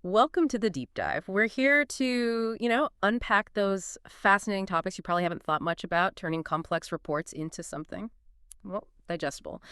Welcome to the deep dive. We're here to, unpack those fascinating topics you probably haven't thought much about, turning complex reports into something, well, digestible.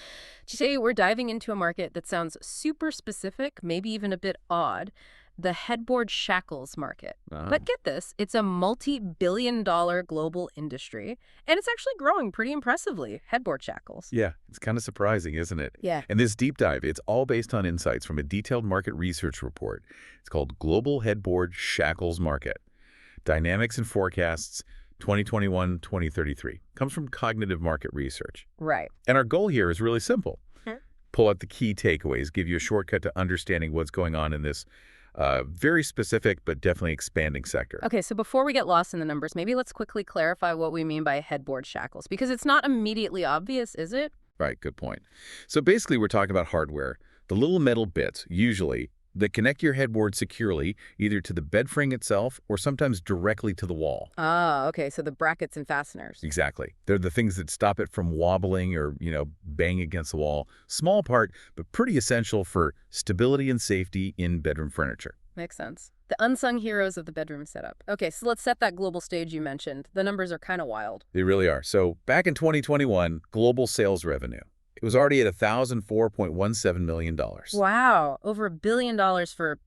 Today, we're diving into a market that sounds super specific, maybe even a bit odd, the headboard shackles market. Ah, But get this, it's a multi-billion-dollar global industry, and it's actually growing pretty impressively, headboard shackles. yeah, it's kind of surprising, isn't it? Yeah. And this deep dive, it's all based on insights from a detailed market research report. It's called Global Headboard Shackles Market, Dynamics and Forecasts 2021-2033. Comes from Cognitive Market Research. Right. And our goal here is really simple. Hmm. Pull out the key takeaways, give you a shortcut to understanding what's going on in this very specific but definitely expanding sector. Okay, so before we get lost in the numbers, maybe let's quickly clarify what we mean by headboard shackles, because it's not immediately obvious, is it? Right, good point. So basically, we're talking about hardware, the little metal bits, usually, that connect your headboard securely either to the bed frame itself or sometimes directly to the wall. Ah, okay, so the brackets and fasteners. Exactly. They're the things that stop it from wobbling or, bang against the wall. Small part, but pretty essential for stability and safety in bedroom furniture. Makes sense. The unsung heroes of the bedroom setup. Okay, so let's set that global stage you mentioned. The numbers are kind of wild. They really are. So back in 2021, global sales revenue. It was already at $1,004.17 million. Wow, over $1 billion for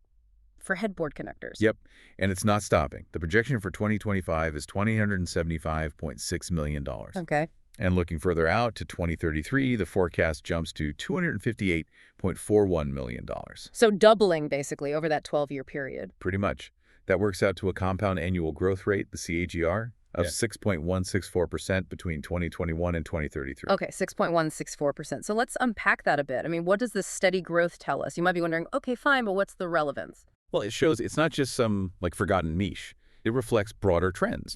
headboard connectors. Yep, and it's not stopping. The projection for 2025 is $275.6 million. Okay. And looking further out to 2033, the forecast jumps to $258.41 million. So doubling, basically, over that 12-year period. Pretty much. That works out to a compound annual growth rate, the CAGR, of 6.164% between 2021 and 2033. Okay, 6.164%. So let's unpack that a bit. I mean, what does this steady growth tell us? You might be wondering, okay, fine, but what's the relevance? Well, it shows it's not just some, forgotten niche. It reflects broader trends,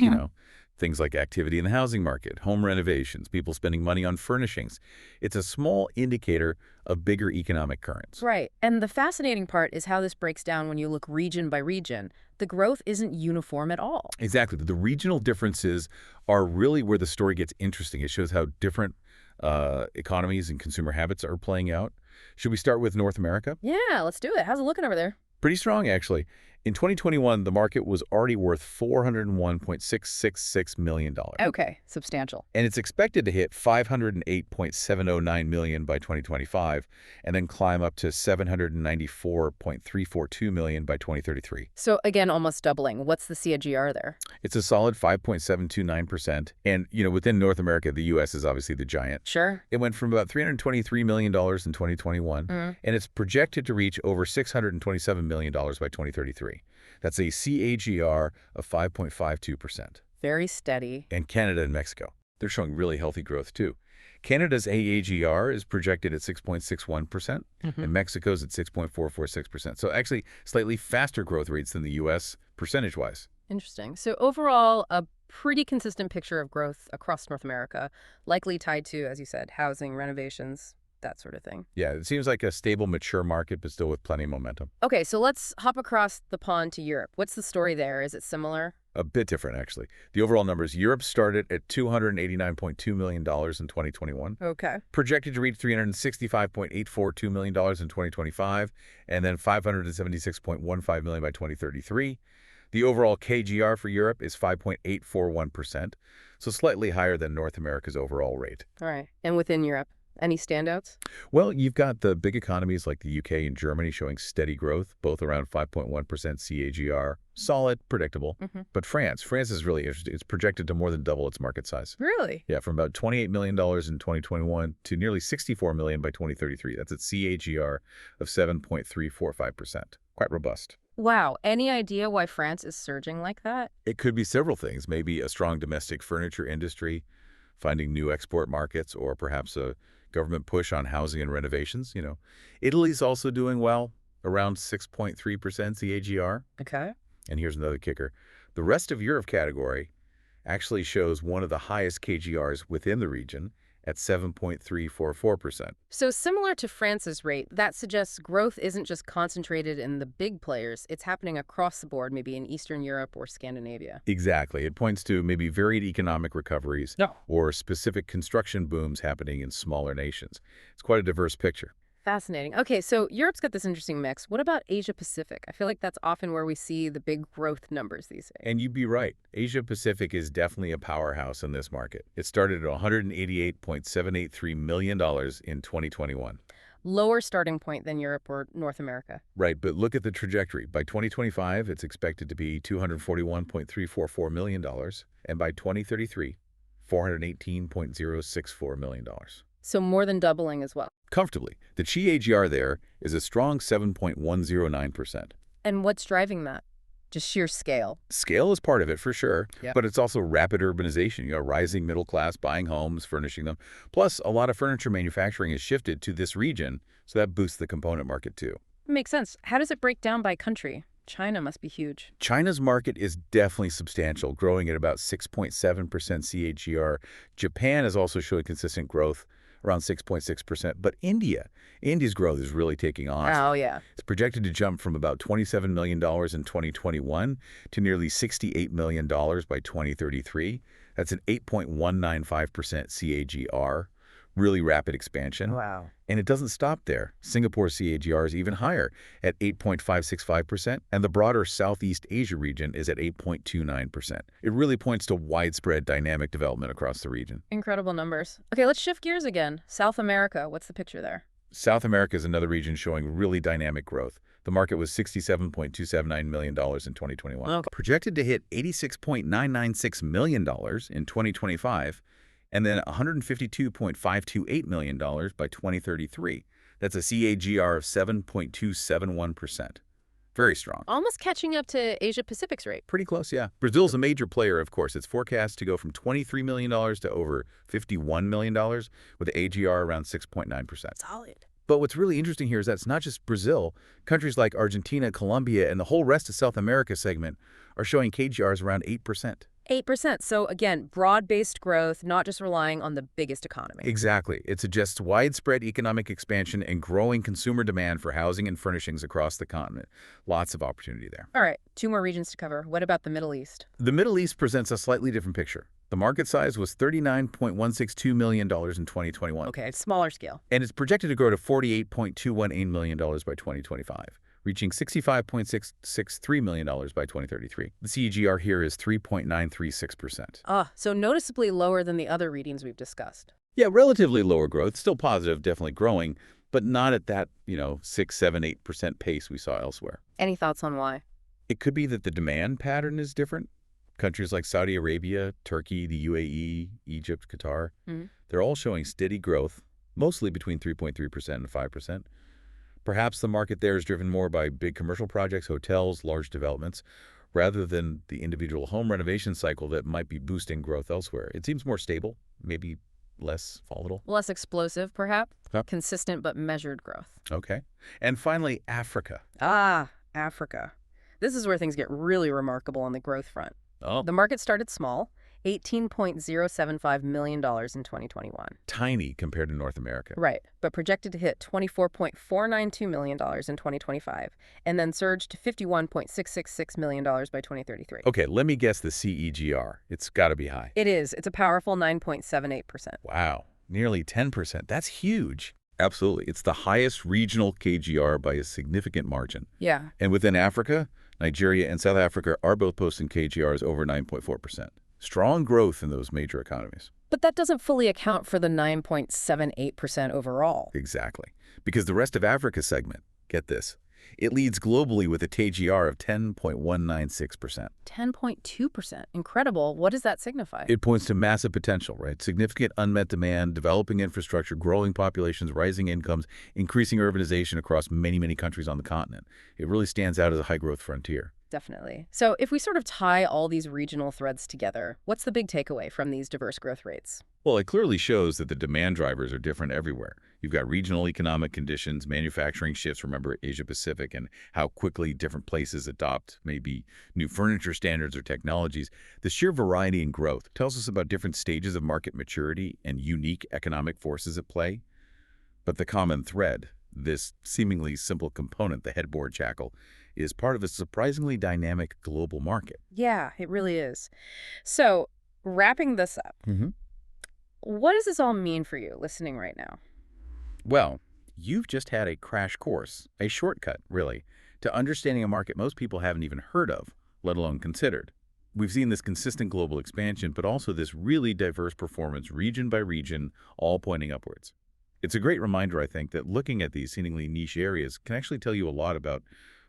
things like activity in the housing market, home renovations, people spending money on furnishings. It's a small indicator of bigger economic currents. Right. And the fascinating part is how this breaks down when you look region by region. The growth isn't uniform at all. Exactly. The regional differences are really where the story gets interesting. It shows how different economies and consumer habits are playing out. Should we start with North America? Yeah, let's do it. How's it looking over there? Pretty strong, actually. In 2021, the market was already worth $401.666 million. Okay, substantial. And it's expected to hit $508.709 million by 2025, and then climb up to $794.342 million by 2033. So again, almost doubling. What's the CAGR there? It's a solid 5.729%. And, within North America, the U.S. is obviously the giant. Sure. It went from about $323 million in 2021, and it's projected to reach over $627 million by 2033. That's a CAGR of 5.52%. Very steady. And Canada and Mexico, they're showing really healthy growth too. Canada's AAGR is projected at 6.61%, and Mexico's at 6.446%. So actually slightly faster growth rates than the U.S. percentage-wise. Interesting. So overall, a pretty consistent picture of growth across North America, likely tied to, as you said, housing, renovations, that sort of thing. Yeah, it seems like a stable, mature market, but still with plenty of momentum. Okay, so let's hop across the pond to Europe. What's the story there? Is it similar? A bit different, actually. The overall numbers, Europe started at $289.2 million in 2021. Okay. Projected to reach $365.842 million in 2025, and then $576.15 million by 2033. The overall KGR for Europe is 5.841%, so slightly higher than North America's overall rate. All right. And within Europe, any standouts? Well, you've got the big economies like the UK and Germany showing steady growth, both around 5.1% CAGR. Solid, predictable. But France is really interesting. It's projected to more than double its market size. Really? Yeah, from about $28 million in 2021 to nearly $64 million by 2033. That's a CAGR of 7.345%. Quite robust. Wow. Any idea why France is surging like that? It could be several things. Maybe a strong domestic furniture industry, finding new export markets, or perhaps a government push on housing and renovations. Italy's also doing well, around 6.3% CAGR. Okay. And here's another kicker. The rest of Europe category actually shows one of the highest KGRs within the region at 7.344%. So similar to France's rate, that suggests growth isn't just concentrated in the big players. It's happening across the board, maybe in Eastern Europe or Scandinavia. Exactly. It points to maybe varied economic recoveries No. or specific construction booms happening in smaller nations. It's quite a diverse picture. Fascinating. Okay, so Europe's got this interesting mix. What about Asia Pacific? I feel like that's often where we see the big growth numbers these days. And you'd be right. Asia Pacific is definitely a powerhouse in this market. It started at $188.783 million in 2021. Lower starting point than Europe or North America. Right, but look at the trajectory. By 2025, it's expected to be $241.344 million, and by 2033, $418.064 million. So more than doubling as well. Comfortably. The Chi AGR there is a strong 7.109%. And what's driving that? Just sheer scale. Scale is part of it for sure, Yep. but it's also rapid urbanization, rising middle class, buying homes, furnishing them. Plus, a lot of furniture manufacturing has shifted to this region, so that boosts the component market too. Makes sense. How does it break down by country? China must be huge. China's market is definitely substantial, growing at about 6.7% CAGR. Japan is also showing consistent growth, around 6.6%. But India's growth is really taking off. Oh, yeah. It's projected to jump from about $27 million in 2021 to nearly $68 million by 2033. That's an 8.195% CAGR, really rapid expansion. Wow. And it doesn't stop there. Singapore's CAGR is even higher at 8.565%, and the broader Southeast Asia region is at 8.29%. It really points to widespread dynamic development across the region. Incredible numbers. Okay, let's shift gears again. South America, what's the picture there? South America is another region showing really dynamic growth. The market was $67.279 million in 2021. Okay. Projected to hit $86.996 million in 2025, and then $152.528 million by 2033. That's a CAGR of 7.271%. Very strong. Almost catching up to Asia Pacific's rate. Pretty close, yeah. Brazil's a major player, of course. It's forecast to go from $23 million to over $51 million, with the AGR around 6.9%. Solid. But what's really interesting here is that it's not just Brazil. Countries like Argentina, Colombia, and the whole rest of South America segment are showing KGRs around 8%. 8%. So again, broad-based growth, not just relying on the biggest economy. Exactly. It suggests widespread economic expansion and growing consumer demand for housing and furnishings across the continent. Lots of opportunity there. All right, 2 more regions to cover. What about the Middle East? The Middle East presents a slightly different picture. The market size was $39.162 million in 2021. Okay, smaller scale. And it's projected to grow to $48.218 million by 2025. Reaching $65.663 million by 2033. The CAGR here is 3.936%. So noticeably lower than the other readings we've discussed. Yeah, relatively lower growth, still positive, definitely growing, but not at that, 6, 7, 8% pace we saw elsewhere. Any thoughts on why? It could be that the demand pattern is different. Countries like Saudi Arabia, Turkey, the UAE, Egypt, Qatar, they're all showing steady growth, mostly between 3.3% and 5%. Perhaps the market there is driven more by big commercial projects, hotels, large developments, rather than the individual home renovation cycle that might be boosting growth elsewhere. It seems more stable, maybe less volatile. Less explosive, perhaps? Yep. Consistent but measured growth. Okay. And finally, Africa. Africa. This is where things get really remarkable on the growth front. Oh, The market started small, $18.075 million in 2021. tiny compared to North America. Right, but projected to hit $24.492 million in 2025, and then surge to $51.666 million by 2033. Okay, let me guess the CEGR. It's got to be high. It is. It's a powerful 9.78%. Wow, nearly 10%. That's huge. Absolutely. It's the highest regional KGR by a significant margin. Yeah. And within Africa, Nigeria and South Africa are both posting KGRs over 9.4%. Strong growth in those major economies. But that doesn't fully account for the 9.78% overall. Exactly. Because the rest of Africa segment, get this, it leads globally with a KGR of 10.196%. 10.2%. Incredible. What does that signify? It points to massive potential, right? Significant unmet demand, developing infrastructure, growing populations, rising incomes, increasing urbanization across many, many countries on the continent. It really stands out as a high-growth frontier. Definitely. So if we sort of tie all these regional threads together, what's the big takeaway from these diverse growth rates? Well, it clearly shows that the demand drivers are different everywhere. You've got regional economic conditions, manufacturing shifts, remember Asia Pacific, and how quickly different places adopt maybe new furniture standards or technologies. The sheer variety and growth tells us about different stages of market maturity and unique economic forces at play. But the common thread, this seemingly simple component, the headboard shackle, is part of a surprisingly dynamic global market. Yeah, it really is. So wrapping this up, what does this all mean for you listening right now? Well, You've just had a crash course, a shortcut, really, to understanding a market most people haven't even heard of, let alone considered. We've seen this consistent global expansion, but also this really diverse performance region by region, all pointing upwards. It's a great reminder, I think, that looking at these seemingly niche areas can actually tell you a lot about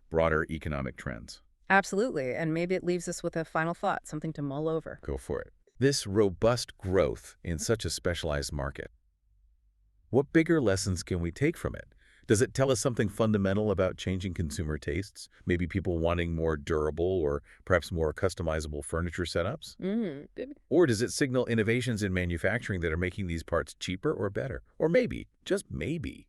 broader economic trends. Absolutely. And maybe it leaves us with a final thought, something to mull over. Go for it. This robust growth in such a specialized market, what bigger lessons can we take from it? Does it tell us something fundamental about changing consumer tastes? Maybe people wanting more durable or perhaps more customizable furniture setups? Or does it signal innovations in manufacturing that are making these parts cheaper or better? Or maybe, just maybe,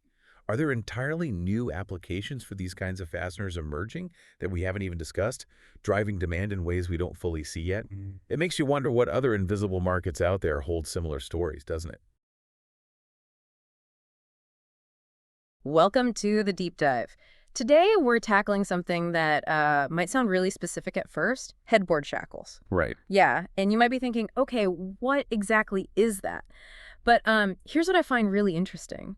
are there entirely new applications for these kinds of fasteners emerging that we haven't even discussed, driving demand in ways we don't fully see yet? It makes you wonder what other invisible markets out there hold similar stories, doesn't it? Welcome to the deep dive. Today, we're tackling something that might sound really specific at first, headboard shackles. Right. Yeah, and you might be thinking, okay, what exactly is that? But here's what I find really interesting.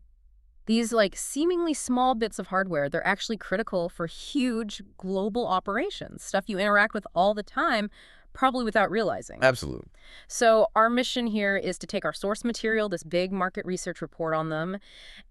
These like seemingly small bits of hardware, they're actually critical for huge global operations, stuff you interact with all the time, probably without realizing. Absolutely. So our mission here is to take our source material, this big market research report on them,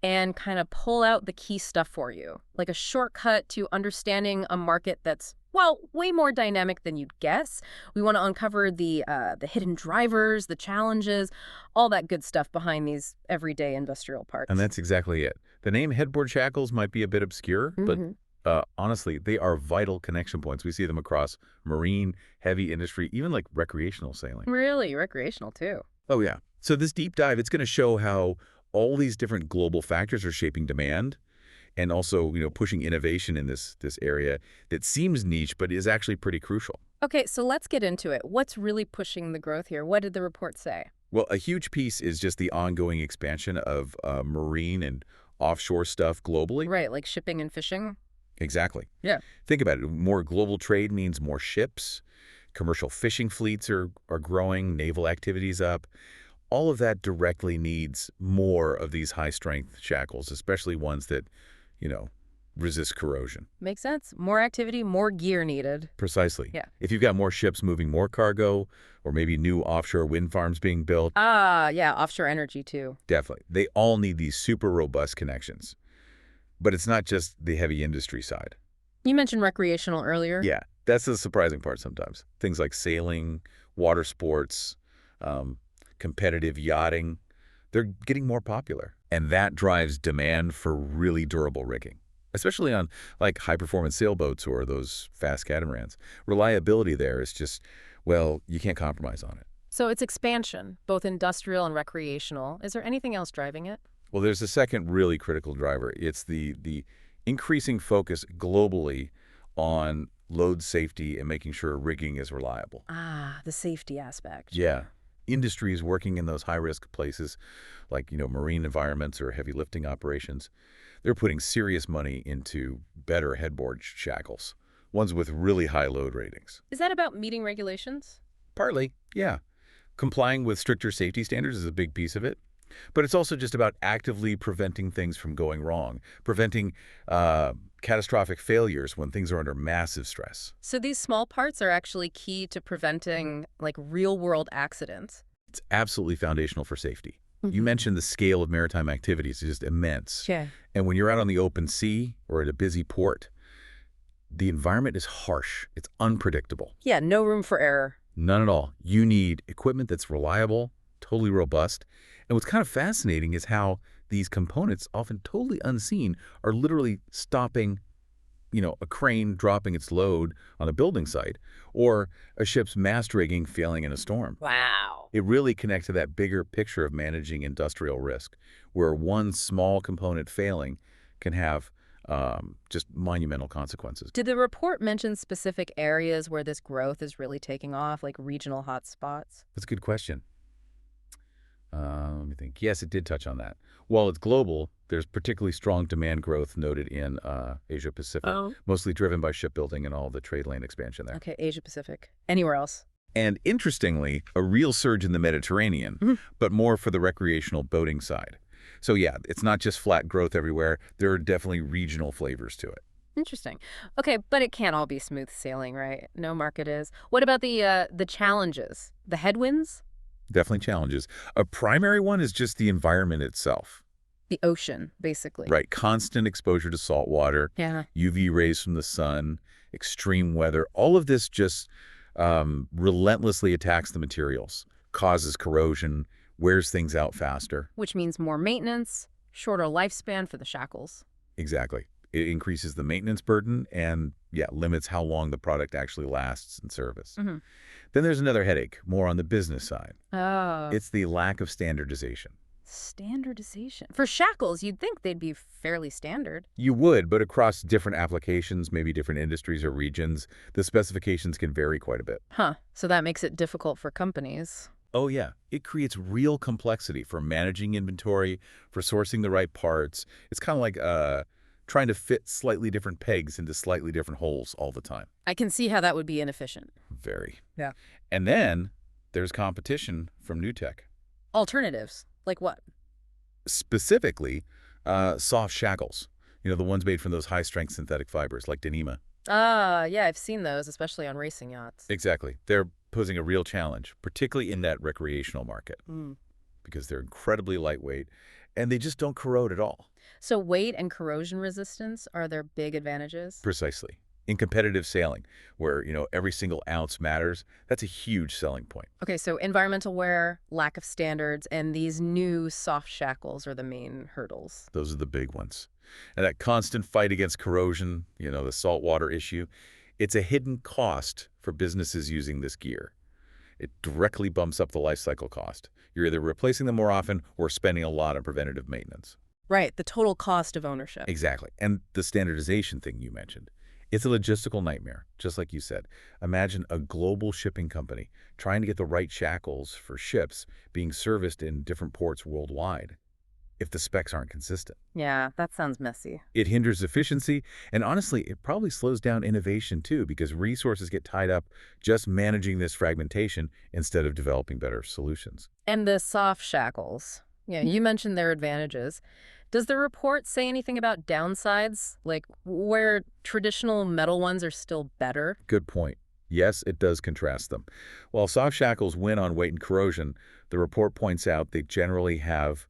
and kind of pull out the key stuff for you, like a shortcut to understanding a market that's, well, way more dynamic than you'd guess. We want to uncover the hidden drivers, the challenges, all that good stuff behind these everyday industrial parts. And that's exactly it. The name headboard shackles might be a bit obscure, but honestly, they are vital connection points. We see them across marine, heavy industry, even like recreational sailing. Really, recreational too. Oh, yeah. So this deep dive, it's going to show how all these different global factors are shaping demand and also, pushing innovation in this area that seems niche, but is actually pretty crucial. Okay, so let's get into it. What's really pushing the growth here? What did the report say? Well, a huge piece is just the ongoing expansion of marine and offshore stuff globally. Right, like shipping and fishing? Exactly. Yeah. Think about it. More global trade means more ships. Commercial fishing fleets are growing, naval activities up. All of that directly needs more of these high-strength shackles, especially ones that, resist corrosion. Makes sense. More activity, more gear needed. Precisely. Yeah. If you've got more ships moving more cargo, or maybe new offshore wind farms being built. Yeah, offshore energy too. Definitely. They all need these super robust connections. But it's not just the heavy industry side. You mentioned recreational earlier. Yeah, that's the surprising part sometimes. Things like sailing, water sports, competitive yachting, they're getting more popular. And that drives demand for really durable rigging, especially on like high-performance sailboats or those fast catamarans. Reliability there is just, well, you can't compromise on it. So it's expansion, both industrial and recreational. Is there anything else driving it? Well, there's a second really critical driver. It's the increasing focus globally on load safety and making sure rigging is reliable. The safety aspect. Yeah. Industries working in those high-risk places like, marine environments or heavy lifting operations, they're putting serious money into better headboard shackles, ones with really high load ratings. Is that about meeting regulations? Partly, yeah. Complying with stricter safety standards is a big piece of it. But it's also just about actively preventing things from going wrong, preventing catastrophic failures when things are under massive stress. So these small parts are actually key to preventing like real-world accidents. It's absolutely foundational for safety. You mentioned the scale of maritime activities is just immense. Yeah. And when you're out on the open sea or at a busy port, the environment is harsh. It's unpredictable. Yeah, no room for error. None at all. You need equipment that's reliable, totally robust. And what's kind of fascinating is how these components, often totally unseen, are literally stopping, a crane dropping its load on a building site or a ship's mast rigging failing in a storm. Wow. It really connects to that bigger picture of managing industrial risk, where one small component failing can have just monumental consequences. Did the report mention specific areas where this growth is really taking off, like regional hotspots? That's a good question. Let me think. Yes, it did touch on that. While it's global, there's particularly strong demand growth noted in Asia-Pacific, mostly driven by shipbuilding and all the trade lane expansion there. Okay, Asia-Pacific. Anywhere else? And interestingly, a real surge in the Mediterranean, but more for the recreational boating side. So yeah, it's not just flat growth everywhere. There are definitely regional flavors to it. Interesting. Okay, but it can't all be smooth sailing, right? No market is. What about the challenges? The headwinds? Definitely challenges. A primary one is just the environment itself. The ocean, basically. Right, constant exposure to salt water, Yeah. UV rays from the sun, extreme weather, all of this just relentlessly attacks the materials, causes corrosion, wears things out faster. Which means more maintenance, shorter lifespan for the shackles. Exactly. It increases the maintenance burden and, yeah, limits how long the product actually lasts in service. Hmm. Then there's another headache, more on the business side. Oh. It's the lack of standardization. Standardization. For shackles, you'd think they'd be fairly standard. You would, but across different applications, maybe different industries or regions, the specifications can vary quite a bit. Huh. So that makes it difficult for companies. Oh, yeah. It creates real complexity for managing inventory, for sourcing the right parts. It's kind of like trying to fit slightly different pegs into slightly different holes all the time. I can see how that would be inefficient. Very. Yeah. And then there's competition from new tech. Alternatives. Like what? Specifically, soft shackles. You know, the ones made from those high-strength synthetic fibers like Dyneema. Ah, yeah, I've seen those, especially on racing yachts. Exactly. They're posing a real challenge, particularly in that recreational market, Mm. because they're incredibly lightweight and they just don't corrode at all. So weight and corrosion resistance are their big advantages? Precisely. In competitive sailing, where, every single ounce matters, that's a huge selling point. Okay, so environmental wear, lack of standards, and these new soft shackles are the main hurdles. Those are the big ones. And that constant fight against corrosion, the saltwater issue, it's a hidden cost for businesses using this gear. It directly bumps up the life cycle cost. You're either replacing them more often or spending a lot on preventative maintenance. Right, the total cost of ownership. Exactly. And the standardization thing you mentioned. It's a logistical nightmare, just like you said. Imagine a global shipping company trying to get the right shackles for ships being serviced in different ports worldwide if the specs aren't consistent. Yeah, that sounds messy. It hinders efficiency, and honestly, it probably slows down innovation too, because resources get tied up just managing this fragmentation instead of developing better solutions. And the soft shackles. Yeah, you mentioned their advantages. Does the report say anything about downsides, like where traditional metal ones are still better? Good point. Yes, it does contrast them. While soft shackles win on weight and corrosion, the report points out they generally have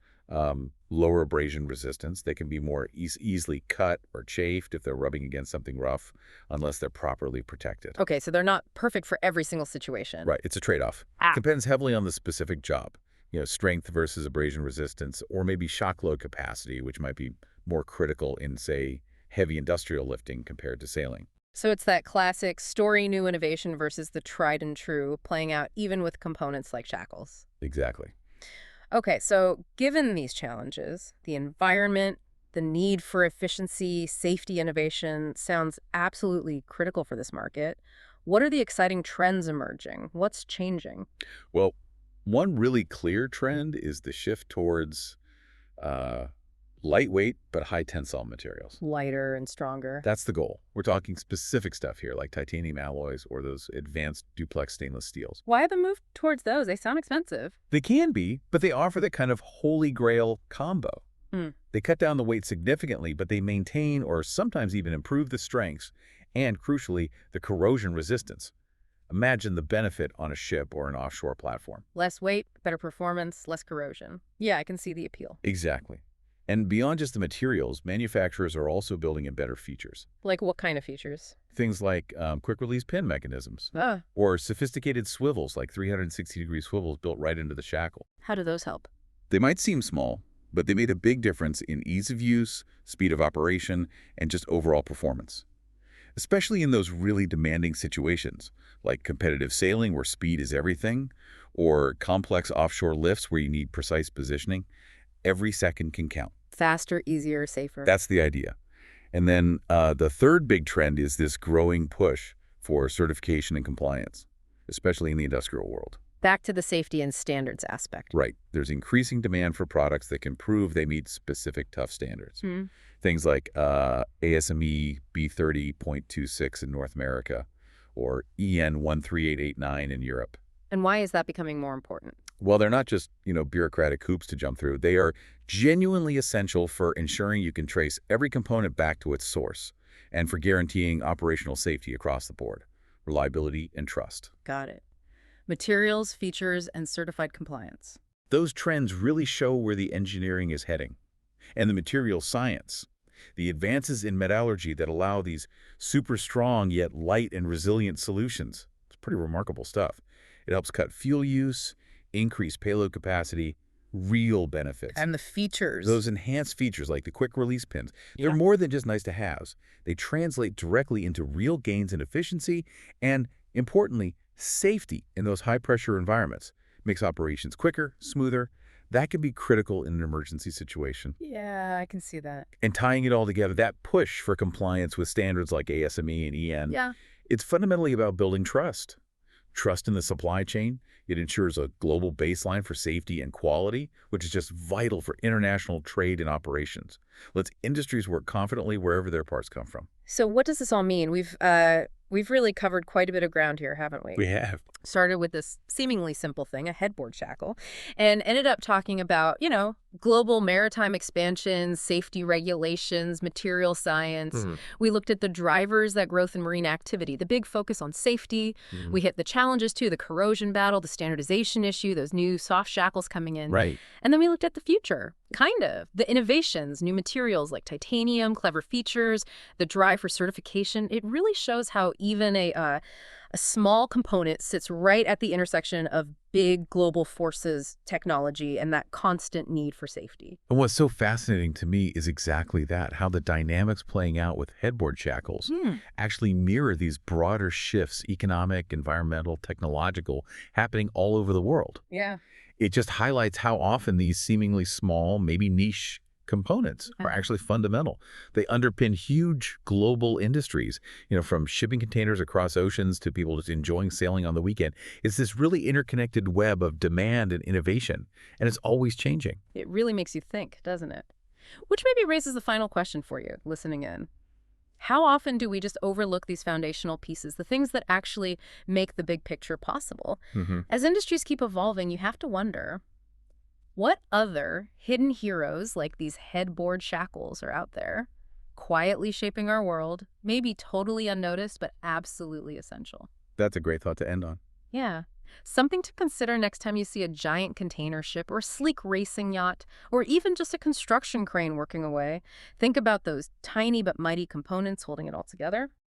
lower abrasion resistance. They can be more easily cut or chafed if they're rubbing against something rough, unless they're properly protected. Okay, so they're not perfect for every single situation. Right, it's a trade-off. Ah. Depends heavily on the specific job. Strength versus abrasion resistance, or maybe shock load capacity, which might be more critical in, say, heavy industrial lifting compared to sailing. So it's that classic story new innovation versus the tried and true playing out even with components like shackles. Exactly. Okay, so given these challenges, the environment, the need for efficiency, safety innovation sounds absolutely critical for this market. What are the exciting trends emerging? What's changing? Well, one really clear trend is the shift towards uh, lightweight but high tensile materials. Lighter and stronger. That's the goal. We're talking specific stuff here, like titanium alloys or those advanced duplex stainless steels. Why the move towards those? They sound expensive. They can be, but they offer the kind of holy grail combo. Hmm. They cut down the weight significantly, but they maintain or sometimes even improve the strengths and, crucially, the corrosion resistance. Imagine the benefit on a ship or an offshore platform. Less weight, better performance, less corrosion. Yeah, I can see the appeal. Exactly. And beyond just the materials, manufacturers are also building in better features. Like what kind of features? Things like quick-release pin mechanisms, Ah, or sophisticated swivels like 360-degree swivels built right into the shackle. how do those help? They might seem small, but they made a big difference in ease of use, speed of operation, and just overall performance. Especially in those really demanding situations, like competitive sailing where speed is everything, or complex offshore lifts where you need precise positioning, every second can count. Faster, easier, safer. That's the idea. And then the third big trend is this growing push for certification and compliance, especially in the industrial world. Back to the safety and standards aspect. Right. There's increasing demand for products that can prove they meet specific tough standards. Hmm. Things like ASME B30.26 in North America or EN 13889 in Europe. And why is that becoming more important? Well, they're not just, bureaucratic hoops to jump through. They are genuinely essential for ensuring you can trace every component back to its source and for guaranteeing operational safety across the board, reliability and trust. Got it. Materials, features, and certified compliance. Those trends really show where the engineering is heading. And the material science, the advances in metallurgy that allow these super strong yet light and resilient solutions. It's pretty remarkable stuff. It helps cut fuel use, increase payload capacity, real benefits. And the features. Those enhanced features like the quick release pins, they're Yeah. more than just nice to haves. They translate directly into real gains in efficiency and, importantly, safety in those high-pressure environments. Makes operations quicker, smoother. That can be critical in an emergency situation. Yeah, I can see that. And tying it all together, that push for compliance with standards like ASME and EN, Yeah. it's fundamentally about building trust. Trust in the supply chain. It ensures a global baseline for safety and quality, which is just vital for international trade and operations. Lets industries work confidently wherever their parts come from. So what does this all mean? We've really covered quite a bit of ground here, haven't we? We have. Started with this seemingly simple thing, a headboard shackle, and ended up talking about, global maritime expansion, safety regulations, material science. We looked at the drivers that growth in marine activity, the big focus on safety. We hit the challenges too, the corrosion battle, the standardization issue, those new soft shackles coming in. Right. And then we looked at the future, kind of, the innovations, new materials like titanium, clever features, the drive for certification. It really shows how even a small component sits right at the intersection of big global forces, technology, and that constant need for safety. And what's so fascinating to me is exactly that, how the dynamics playing out with headboard shackles actually mirror these broader shifts, economic, environmental, technological, happening all over the world. Yeah. It just highlights how often these seemingly small, maybe niche components are actually fundamental. They underpin huge global industries, from shipping containers across oceans to people just enjoying sailing on the weekend. It's this really interconnected web of demand and innovation, and it's always changing. It really makes you think, doesn't it? Which maybe raises the final question for you, listening in. How often do we just overlook these foundational pieces, the things that actually make the big picture possible? As industries keep evolving, you have to wonder, what other hidden heroes like these headboard shackles are out there, quietly shaping our world, maybe totally unnoticed, but absolutely essential? That's a great thought to end on. Yeah. Something to consider next time you see a giant container ship or a sleek racing yacht, or even just a construction crane working away. Think about those tiny but mighty components holding it all together.